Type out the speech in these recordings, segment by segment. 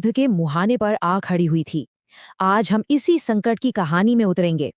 युद्ध के मुहाने पर आ खड़ी हुई थी। आज हम इसी संकट की कहानी में उतरेंगे।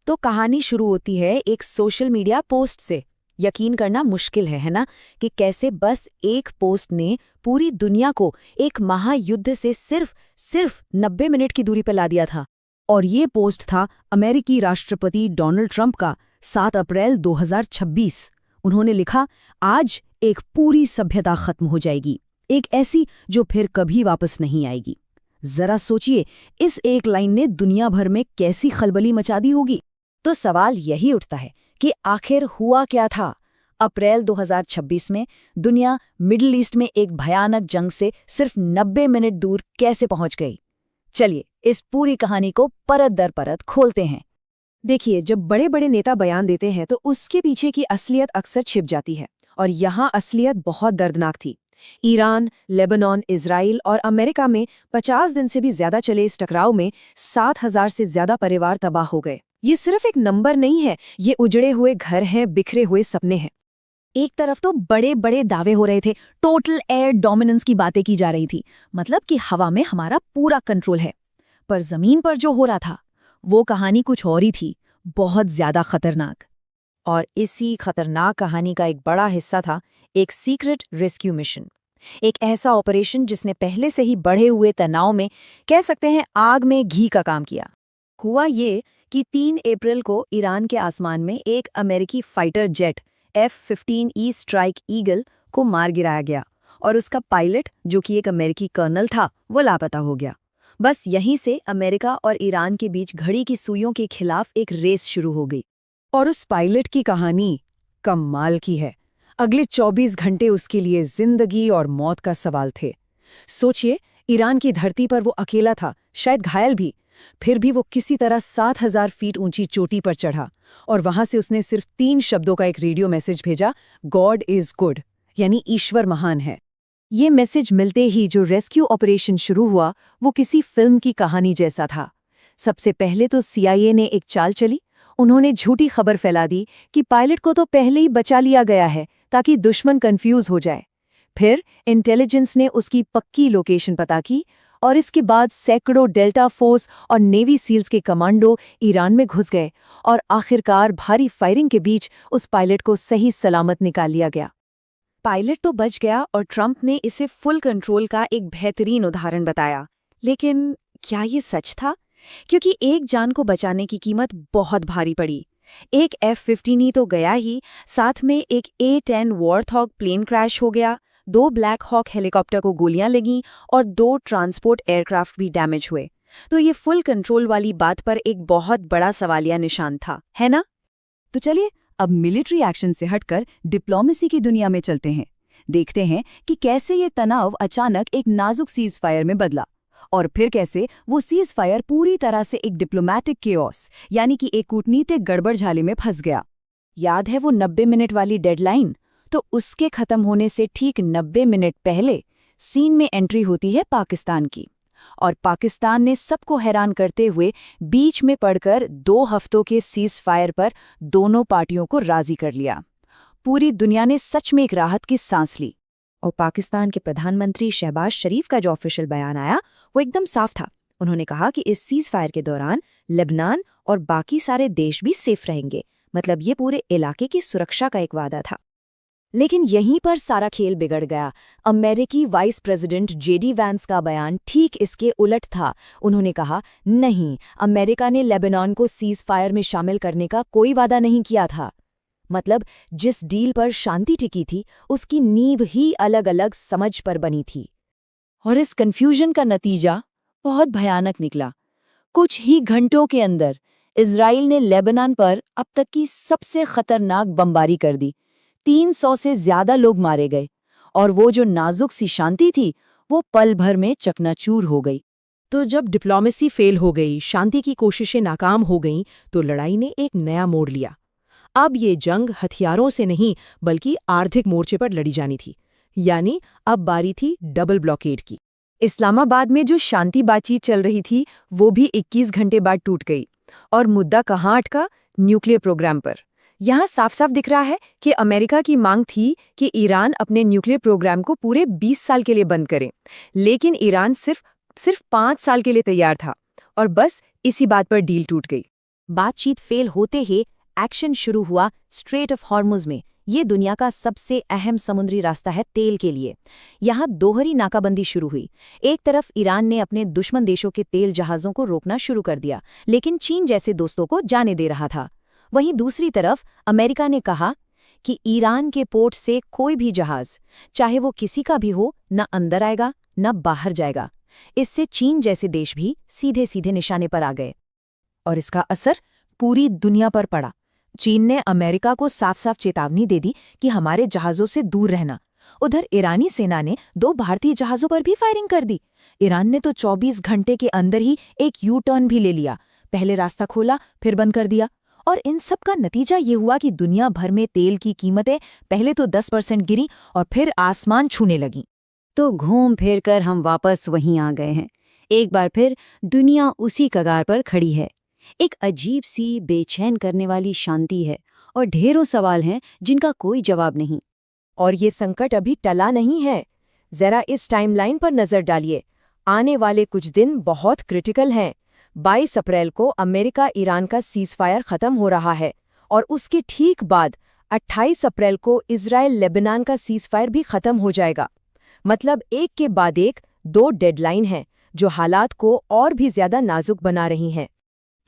तो कहानी शुरू होती है एक सोशल मीडिया पोस्ट से। यकीन करना मुश्किल है ना, कि कैसे बस एक पोस्ट ने पूरी दुनिया को एक महायुद्ध से सिर्फ 90 मिनट की दूरी पर ला दिया था। और ये पोस्ट था अमेरिकी राष्ट्रपति डोनाल्ड ट्रंप का 7 अप्रैल 2026। उन्होंने लिखा, आज एक पूरी सभ्यता खत्म हो जाएगी, एक ऐसी जो फिर कभी वापस नहीं आएगी। जरा सोचिए, इस एक लाइन ने दुनिया भर में कैसी खलबली मचा दी होगी। तो सवाल यही उठता है कि आखिर हुआ क्या था। अप्रैल 2026 में दुनिया मिडिल ईस्ट में एक भयानक जंग से सिर्फ 90 मिनट दूर कैसे पहुंच गई। चलिए इस पूरी कहानी को परत दर परत खोलते हैं। देखिए, जब बड़े बड़े नेता बयान देते हैं तो उसके पीछे की असलियत अक्सर छिप जाती है, और यहाँ असलियत बहुत दर्दनाक थी। ईरान, लेबनान, इजराइल और अमेरिका में 50 दिन से भी ज्यादा चले इस टकराव में 7,000 से ज्यादा परिवार तबाह हो गए। ये सिर्फ एक नंबर नहीं है, ये उजड़े हुए घर हैं, बिखरे हुए सपने हैं। एक तरफ तो बड़े बड़े दावे हो रहे थे, टोटल एयर डोमिनेंस की बातें की जा रही थी, मतलब कि हवा में हमारा पूरा कंट्रोल है। पर जमीन पर जो हो रहा था वो कहानी कुछ और ही थी, बहुत ज्यादा खतरनाक। और इसी खतरनाक कहानी का एक बड़ा हिस्सा था एक सीक्रेट रेस्क्यू मिशन, एक ऐसा ऑपरेशन जिसने पहले से ही बढ़े हुए तनाव में, कह सकते हैं आग में घी का काम किया। हुआ ये कि 3 अप्रैल को ईरान के आसमान में एक अमेरिकी fighter jet F-15E strike eagle को मार गिराया गया, और उसका पायलट, जो कि एक अमेरिकी कर्नल था, वो लापता हो गया। बस यहीं से अमेरिका और ईरान के बीच घड़ी की सुइयों के खिलाफ एक रेस शुरू हो गई। और उस पायलट की कहानी कमाल की है। अगले 24 घंटे उसके लिए जिंदगी और मौत का सवाल थे। सोचिए, ईरान की धरती पर वो अकेला था, शायद घायल भी। फिर भी वो किसी तरह 7,000 फीट ऊंची चोटी पर चढ़ा, और वहां से उसने सिर्फ 3 शब्दों का एक रेडियो मैसेज भेजा, गॉड इज गुड, यानी ईश्वर महान है। ये मैसेज मिलते ही जो रेस्क्यू ऑपरेशन शुरू हुआ वो किसी फिल्म की कहानी जैसा था। सबसे पहले तो CIA ने एक चाल चली। उन्होंने झूठी खबर फैला दी कि पायलट को तो पहले ही बचा लिया गया है, ताकि दुश्मन कंफ्यूज हो जाए। फिर इंटेलिजेंस ने उसकी पक्की लोकेशन पता की, और इसके बाद सैकड़ों डेल्टा फोर्स और नेवी सील्स के कमांडो ईरान में घुस गए, और आखिरकार भारी फायरिंग के बीच उस पायलट को सही सलामत निकाल लिया गया। पायलट तो बच गया, और ट्रंप ने इसे फुल कंट्रोल का एक बेहतरीन उदाहरण बताया। लेकिन क्या ये सच था? क्योंकि एक जान को बचाने की कीमत बहुत भारी पड़ी। एक F-15E तो गया ही, साथ में एक A-10 वॉरथॉग प्लेन क्रैश हो गया, 2 ब्लैक हॉक हेलीकॉप्टर को गोलियां लगीं, और 2 ट्रांसपोर्ट एयरक्राफ्ट भी डैमेज हुए। तो ये फुल कंट्रोल वाली बात पर एक बहुत बड़ा सवालिया निशान था, है ना? तो चलिए अब मिलिट्री एक्शन से हटकर डिप्लोमेसी की दुनिया में चलते हैं। देखते हैं कि कैसे ये तनाव अचानक एक नाजुक सीज फायर में बदला, और फिर कैसे वो सीज फायर पूरी तरह से एक डिप्लोमैटिक केओस, यानी कि एक कूटनीतिक गड़बड़झाले में फंस गया। याद है वो 90 मिनट वाली डेडलाइन? तो उसके खत्म होने से ठीक 90 मिनट पहले सीन में एंट्री होती है पाकिस्तान की, और पाकिस्तान ने सबको हैरान करते हुए बीच में पड़कर 2 हफ्तों के सीज फायर पर दोनों पार्टियों को राजी कर लिया। पूरी दुनिया ने सच में एक राहत की सांस ली। और पाकिस्तान के प्रधानमंत्री शहबाज शरीफ का जो ऑफिशियल बयान आया वो एकदम साफ था। उन्होंने कहा कि इस सीज फायर के दौरान लेबनान और बाकी सारे देश भी सेफ रहेंगे, मतलब ये पूरे इलाके की सुरक्षा का एक वादा था। लेकिन यहीं पर सारा खेल बिगड़ गया। अमेरिकी वाइस प्रेसिडेंट JD वैंस का बयान ठीक इसके उलट था। उन्होंने कहा, नहीं, अमेरिका ने लेबनान को सीज फायर में शामिल करने का कोई वादा नहीं किया था। मतलब जिस डील पर शांति टिकी थी उसकी नींव ही अलग अलग समझ पर बनी थी। और इस कंफ्यूजन का नतीजा बहुत भयानक निकला। कुछ ही घंटों के अंदर इजराइल ने लेबनान पर अब तक की सबसे खतरनाक बमबारी कर दी। 300 से ज्यादा लोग मारे गए, और वो जो नाजुक सी शांति थी वो पल भर में चकनाचूर हो गई। तो जब डिप्लोमेसी फेल हो गई, शांति की कोशिशें नाकाम हो गईं, तो लड़ाई ने एक नया मोड़ लिया। अब ये जंग हथियारों से नहीं बल्कि आर्थिक मोर्चे पर लड़ी जानी थी, यानी अब बारी थी डबल ब्लॉकेड की। इस्लामाबाद में जो शांति बातचीत चल रही थी वो भी 21 घंटे बाद टूट गई, और मुद्दा कहाँ अटका? न्यूक्लियर प्रोग्राम पर। यहाँ साफ साफ दिख रहा है कि अमेरिका की मांग थी कि ईरान अपने न्यूक्लियर प्रोग्राम को पूरे 20 साल के लिए बंद करे, लेकिन ईरान सिर्फ सिर्फ 5 साल के लिए तैयार था और बस इसी बात पर डील टूट गई। बातचीत फेल होते ही एक्शन शुरू हुआ स्ट्रेट ऑफ हॉर्मुज में। ये दुनिया का सबसे अहम समुद्री रास्ता है तेल के लिए। यहाँ दोहरी नाकाबंदी शुरू हुई। एक तरफ ईरान ने अपने दुश्मन देशों के तेल जहाज़ों को रोकना शुरू कर दिया, लेकिन चीन जैसे दोस्तों को जाने दे रहा था। वहीं दूसरी तरफ अमेरिका ने कहा कि ईरान के पोर्ट से कोई भी जहाज़, चाहे वो किसी का भी हो, न अंदर आएगा न बाहर जाएगा। इससे चीन जैसे देश भी सीधे सीधे निशाने पर आ गए। और इसका असर पूरी दुनिया पर पड़ा। चीन ने अमेरिका को साफ साफ चेतावनी दे दी कि हमारे जहाज़ों से दूर रहना। उधर ईरानी सेना ने 2 भारतीय जहाज़ों पर भी फायरिंग कर दी। ईरान ने तो 24 घंटे के अंदर ही एक यू टर्न भी ले लिया। पहले रास्ता खोला, फिर बंद कर दिया। और इन सब का नतीजा ये हुआ कि दुनिया भर में तेल की कीमतें पहले तो 10% गिरी और फिर आसमान छूने लगीं। तो घूम फिर कर हम वापस वहीं आ गए हैं। एक बार फिर दुनिया उसी कगार पर खड़ी है। एक अजीब सी बेचैन करने वाली शांति है और ढेरों सवाल हैं जिनका कोई जवाब नहीं। और ये संकट अभी टला नहीं है। जरा इस टाइमलाइन पर नजर डालिए। आने वाले कुछ दिन बहुत क्रिटिकल हैं। 22 अप्रैल को अमेरिका ईरान का सीज़फायर खत्म हो रहा है और उसके ठीक बाद 28 अप्रैल को इजराइल लेबनान का सीज़फायर भी खत्म हो जाएगा। मतलब एक के बाद एक 2 डेडलाइन हैं जो हालात को और भी ज्यादा नाजुक बना रही हैं।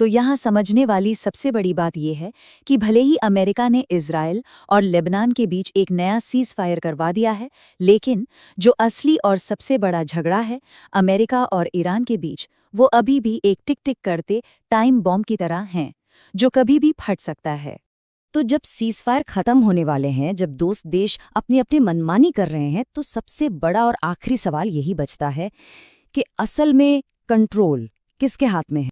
तो यहाँ समझने वाली सबसे बड़ी बात यह है कि भले ही अमेरिका ने इजराइल और लेबनान के बीच एक नया सीज़फायर करवा दिया है, लेकिन जो असली और सबसे बड़ा झगड़ा है अमेरिका और ईरान के बीच, वो अभी भी एक टिक टिक करते टाइम बॉम्ब की तरह हैं, जो कभी भी फट सकता है। तो जब सीज़फायर खत्म होने वाले हैं, जब दोस्त देश अपनी अपनी मनमानी कर रहे हैं, तो सबसे बड़ा और आखिरी सवाल यही बचता है कि असल में कंट्रोल किसके हाथ में है।